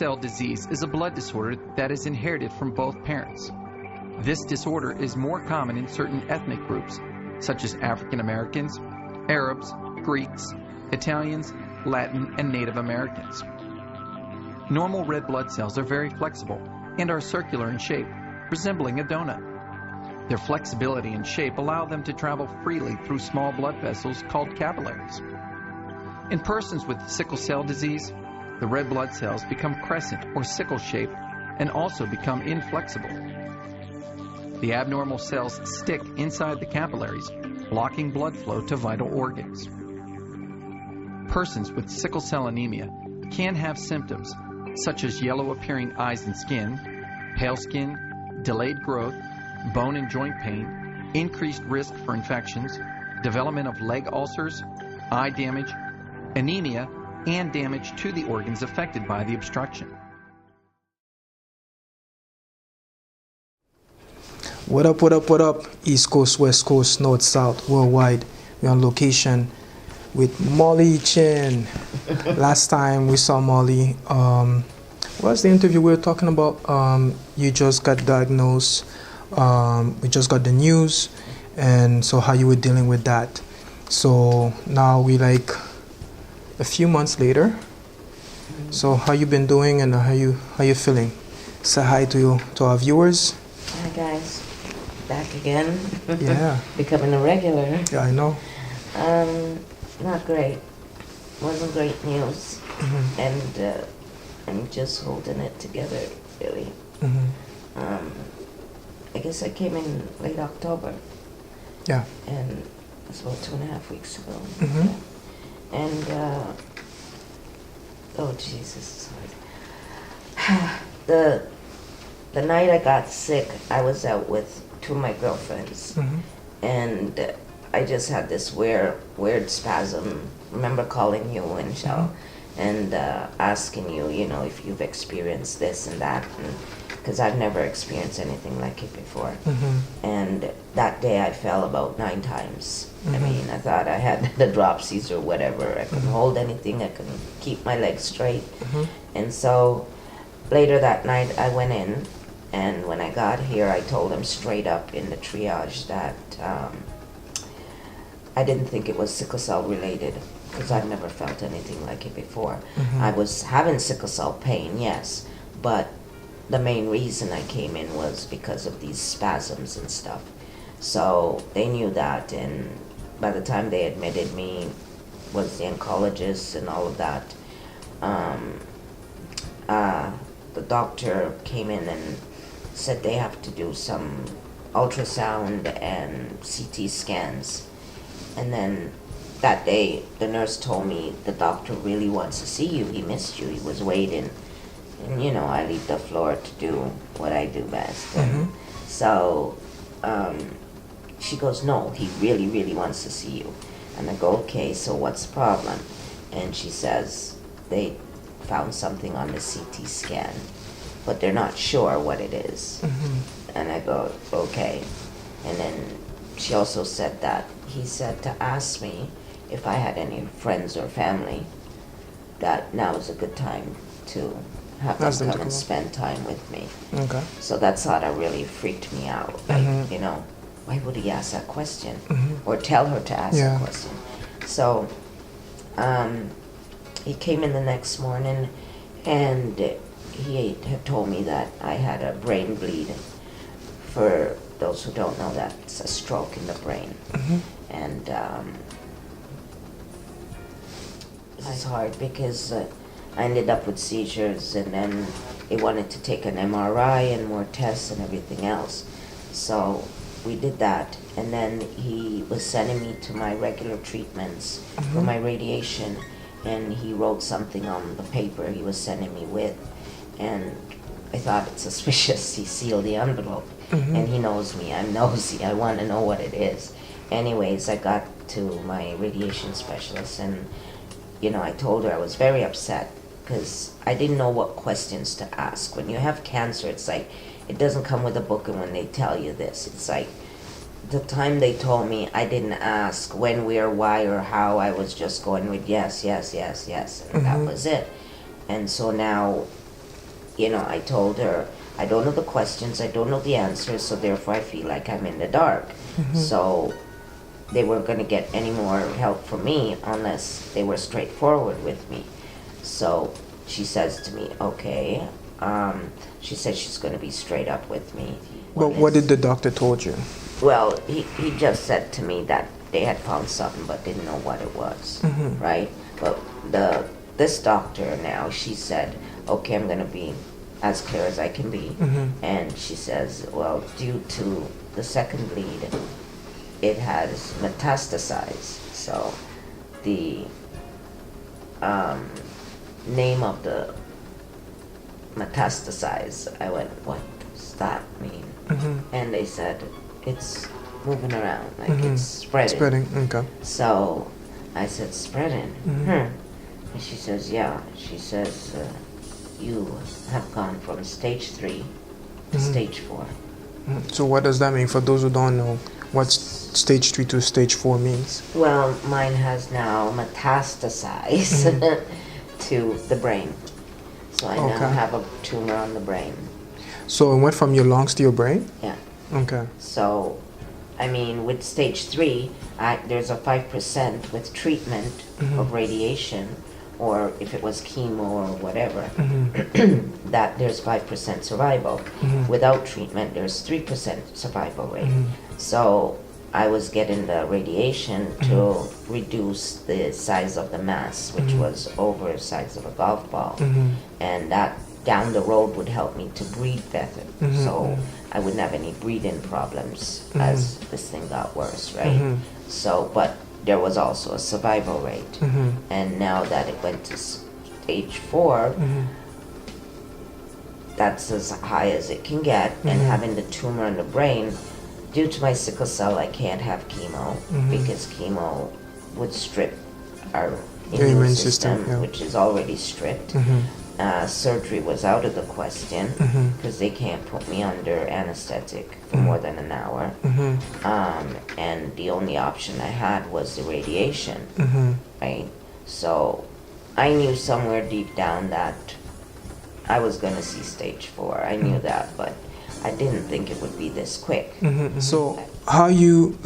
cell disease is a blood disorder that is inherited from both parents. This disorder is more common in certain ethnic groups, such as African Americans, Arabs, Greeks, Italians, Latin, and Native Americans. Normal red blood cells are very flexible and are circular in shape, resembling a donut. Their flexibility and shape allow them to travel freely through small blood vessels called capillaries. In persons with sickle cell disease, the red blood cells become crescent or sickle shaped and also become inflexible. The abnormal cells stick inside the capillaries, blocking blood flow to vital organs. Persons with sickle cell anemia can have symptoms such as yellow appearing eyes and skin, pale skin, delayed growth, bone and joint pain, increased risk for infections, development of leg ulcers, eye damage, anemia, and damage to the organs affected by the obstruction. What up, what up, what up? East Coast, West Coast, North, South, worldwide. We're on location with Molly Chin. Last time we saw Molly, what's the interview we were talking about? You just got diagnosed. We just got the news, and so how you were dealing with that. So now we like a few months later. So how you been doing and how you feeling? Say hi to our viewers. Hi guys, back again. Yeah. Becoming a regular. Yeah, I know. Not great. Wasn't great news. Mm-hmm. And I'm just holding it together, really. Mm-hmm. I guess I came in late October. Yeah. And it's about 2.5 weeks ago. Mm-hmm. And, oh Jesus. The night I got sick, I was out with two of my girlfriends. Mm-hmm. And I just had this weird spasm. Remember calling you and and asking you, if you've experienced this and that, because I've never experienced anything like it before. Mm-hmm. And that day I fell about 9 times. Mm-hmm. I mean, I thought I had the dropsies or whatever. I couldn't hold anything. I couldn't keep my legs straight. Mm-hmm. And so later that night I went in, and when I got here I told them straight up in the triage that I didn't think it was sickle cell related, because I've never felt anything like it before. Mm-hmm. I was having sickle cell pain, yes, but the main reason I came in was because of these spasms and stuff. So they knew that, and by the time they admitted me, was the oncologist and all of that, the doctor came in and said they have to do some ultrasound and CT scans. And then that day, the nurse told me the doctor really wants to see you. He missed you. He was waiting. And, I leave the floor to do what I do best. Mm-hmm. And so she goes, no, he really, really wants to see you. And I go, okay, so what's the problem? And she says, they found something on the CT scan, but they're not sure what it is. Mm-hmm. And I go, okay. And then she also said that he said to ask me if I had any friends or family, that now is a good time to have them come and spend time with me. Okay. So that sort of really freaked me out. Like, why would he ask that question? Mm-hmm. Or tell her to ask that question? So he came in the next morning, and he had told me that I had a brain bleed. For those who don't know, that's a stroke in the brain. Mm-hmm. And it's hard because I ended up with seizures, and then they wanted to take an MRI and more tests and everything else. So we did that, and then he was sending me to my regular treatments for my radiation, and he wrote something on the paper he was sending me with, and I thought it's suspicious. He sealed the envelope, and he knows me. I'm nosy. I want to know what it is. Anyways, I got to my radiation specialist, and I told her I was very upset because I didn't know what questions to ask. When you have cancer, it's like it doesn't come with a book, and when they tell you this, it's like the time they told me, I didn't ask when, where, why, or how. I was just going with yes, yes, yes, yes, and that was it. And so now I told her, I don't know the questions, I don't know the answers, so therefore I feel like I'm in the dark. So they weren't going to get any more help from me unless they were straightforward with me. So she says to me, okay, she said she's going to be straight up with me. But what did the doctor told you? Well, he just said to me that they had found something but didn't know what it was, right? But this doctor now, she said, okay, I'm going to be as clear as I can be. And she says, well, due to the second bleed, it has metastasized. So the name of the metastasize, I went, what does that mean? And they said, it's moving around, like it's spreading. Spreading, okay. So I said, spreading? And she says, yeah. She says, you have gone from stage 3 to stage 4. So what does that mean for those who don't know what stage 3 to stage 4 means? Well, mine has now metastasized to the brain. So I now have a tumor on the brain. So it went from your lungs to your brain? Yeah. Okay. So, I mean, with stage 3, there's a 5% with treatment of radiation, or if it was chemo or whatever, that there's 5% survival. Without treatment, there's 3% survival rate. So I was getting the radiation to reduce the size of the mass, which was over the size of a golf ball. And that down the road would help me to breathe better. So I wouldn't have any breathing problems as this thing got worse, right? So, but there was also a survival rate. And now that it went to stage 4, that's as high as it can get. And having the tumor in the brain, due to my sickle cell, I can't have chemo because chemo would strip our immune system, which is already stripped. Surgery was out of the question because they can't put me under anesthetic for more than an hour. And the only option I had was the radiation, right? So I knew somewhere deep down that I was going to see stage 4. I knew that, but I didn't think it would be this quick. So how you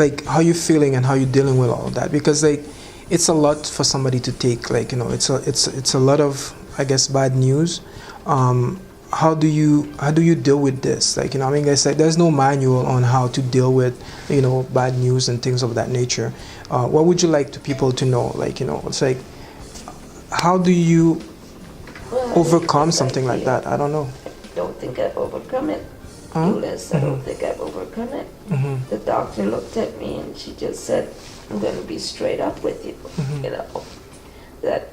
feeling and how you dealing with all of that? Because it's a lot for somebody to take. It's a lot of, I guess, bad news. How do you deal with this? There's no manual on how to deal with bad news and things of that nature. What would you like to people to know? It's like, how do you overcome something like that? I don't know. I don't think I've overcome it. I don't think I've overcome it. The doctor looked at me and she just said, I'm going to be straight up with you. That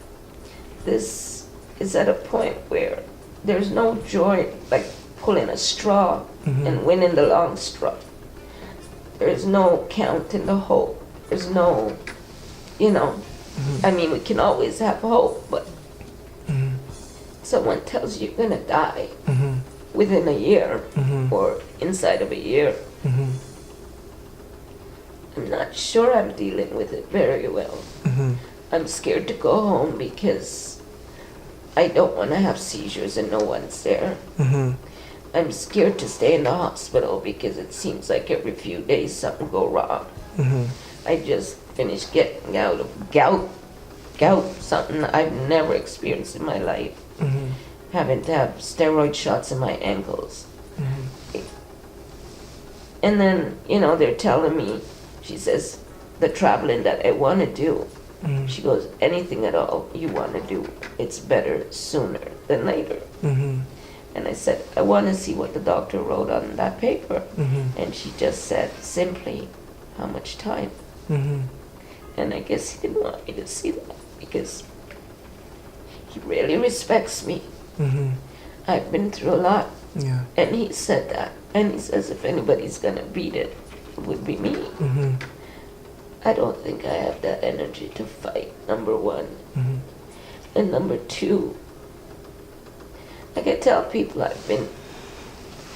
this is at a point where there's no joy like pulling a straw and winning the long straw. There's no count in the hope. There's no, I mean, we can always have hope, but someone tells you you're going to die within a year or inside of a year. I'm not sure I'm dealing with it very well. I'm scared to go home because I don't want to have seizures and no one's there. I'm scared to stay in the hospital because it seems like every few days something go wrong. I just finished getting out of gout, something I've never experienced in my life. Having to have steroid shots in my ankles. And then, they're telling me, she says, the traveling that I want to do, she goes, anything at all you want to do, it's better sooner than later. And I said, I want to see what the doctor wrote on that paper. And she just said, simply, how much time? And I guess he didn't want me to see that because he really respects me. I've been through a lot. And he said that. And he says if anybody's going to beat it, it would be me. I don't think I have that energy to fight, number one. And number two, like I tell people, I've been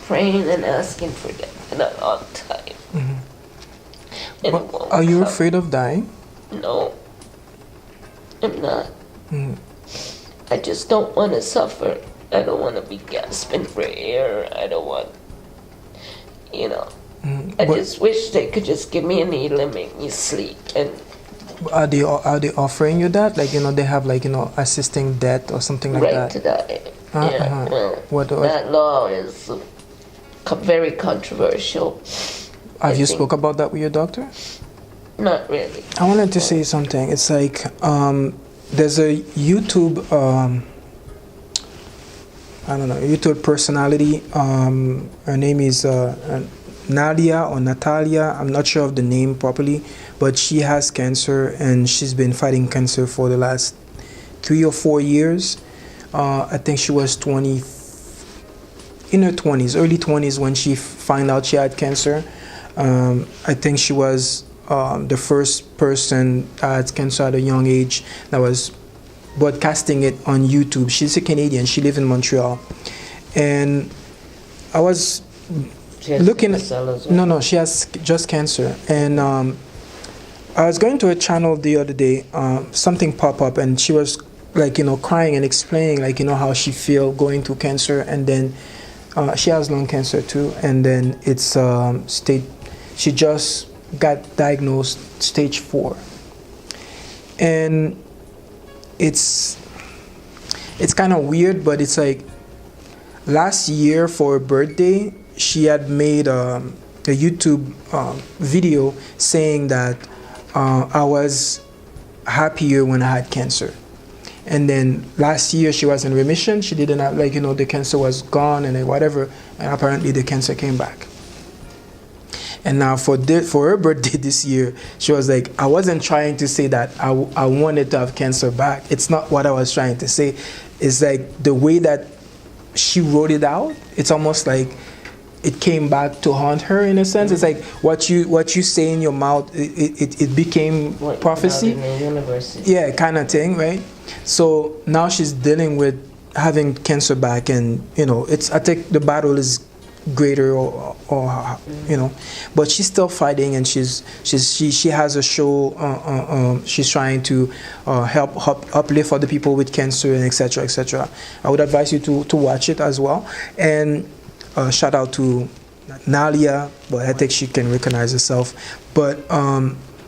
praying and asking for death in a long time. But are you afraid of dying? No, I'm not. I just don't want to suffer I don't want to be gasping for air. I don't want, you know. I just wish they could just give me a needle and make me sleep. And are they offering you that? Like, you know, they have, like, you know, assisting death or something like right that? to die. Yeah. Well, what? That law is very controversial. Have you spoke about that with your doctor? Not really. I wanted to say something. It's like there's a YouTube, I don't know, YouTube personality. Her name is Nadia or Natalia. I'm not sure of the name properly, but she has cancer and she's been fighting cancer for the last 3 or 4 years. I think she was in her 20s, early 20s when she found out she had cancer. I think she was the first person that had cancer at a young age that was broadcasting it on YouTube. She's a Canadian. She lives in Montreal. And I was looking at... No, she has just cancer. And I was going to her channel the other day. Something popped up and she was, like, you know, crying and explaining, like, you know, how she feel going through cancer. And then she has lung cancer too. And then it's she just got diagnosed stage 4. And it's kind of weird, but it's like last year for her birthday, she had made a YouTube video saying that I was happier when I had cancer. And then last year she was in remission. She didn't have, like, you know, the cancer was gone and whatever, and apparently the cancer came back. And now for her birthday this year, she was like, I wasn't trying to say that I wanted to have cancer back. It's not what I was trying to say. It's like the way that she wrote it out, it's almost like it came back to haunt her in a sense. It's like what you say in your mouth, it became what prophecy. In the universe. Yeah, kind of thing, right? So now she's dealing with having cancer back, and, you know, I think the battle is greater or you know, but she's still fighting, and she has a show. She's trying to help uplift other people with cancer and etc. etc. I would advise you to watch it as well. And shout out to Nalia, but I think she can recognize herself. But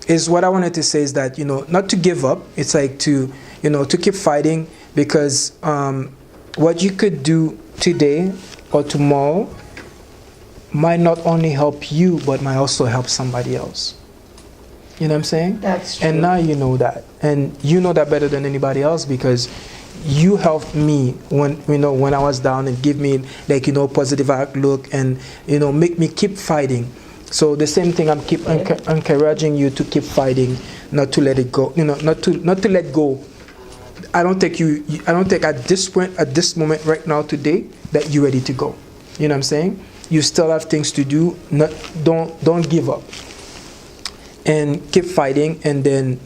is what I wanted to say is that, you know, not to give up. It's like to keep fighting, because what you could do today or tomorrow might not only help you, but might also help somebody else. You know what I'm saying? That's true. And now you know that. And you know that better than anybody else, because you helped me when I was down, and give me, like, you know, positive outlook, and, you know, make me keep fighting. So the same thing, I'm keep encouraging you to keep fighting, not to let it go. You know, not to let go. I don't think at this point, at this moment right now today, that you're ready to go. You know what I'm saying? You still have things to do. Don't give up, and keep fighting. And then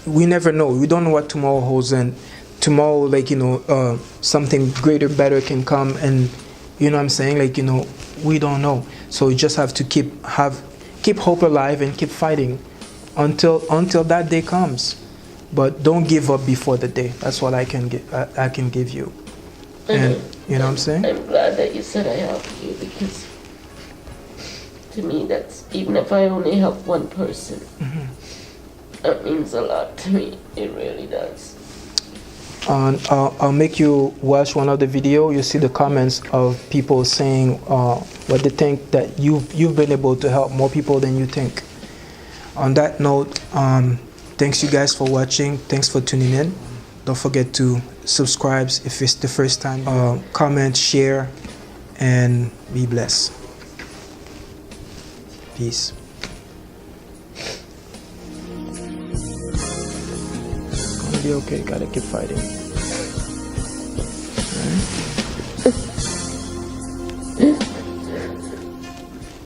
we never know. We don't know what tomorrow holds, and tomorrow, like, you know, something greater, better can come, and, you know what I'm saying, like, you know, we don't know. So you just have to keep hope alive and keep fighting until that day comes. But don't give up before the day. That's what I can give you. And you know what I'm saying? I'm glad that you said I helped you, because to me, that's, even if I only help one person, that means a lot to me. It really does. I'll make you watch one of the video. You see the comments of people saying what they think, that you've been able to help more people than you think. On that note, thanks you guys for watching. Thanks for tuning in. Don't forget to subscribe if it's the first time. Comment, share, and be blessed. Peace. It's gonna be okay. Gotta keep fighting. All right?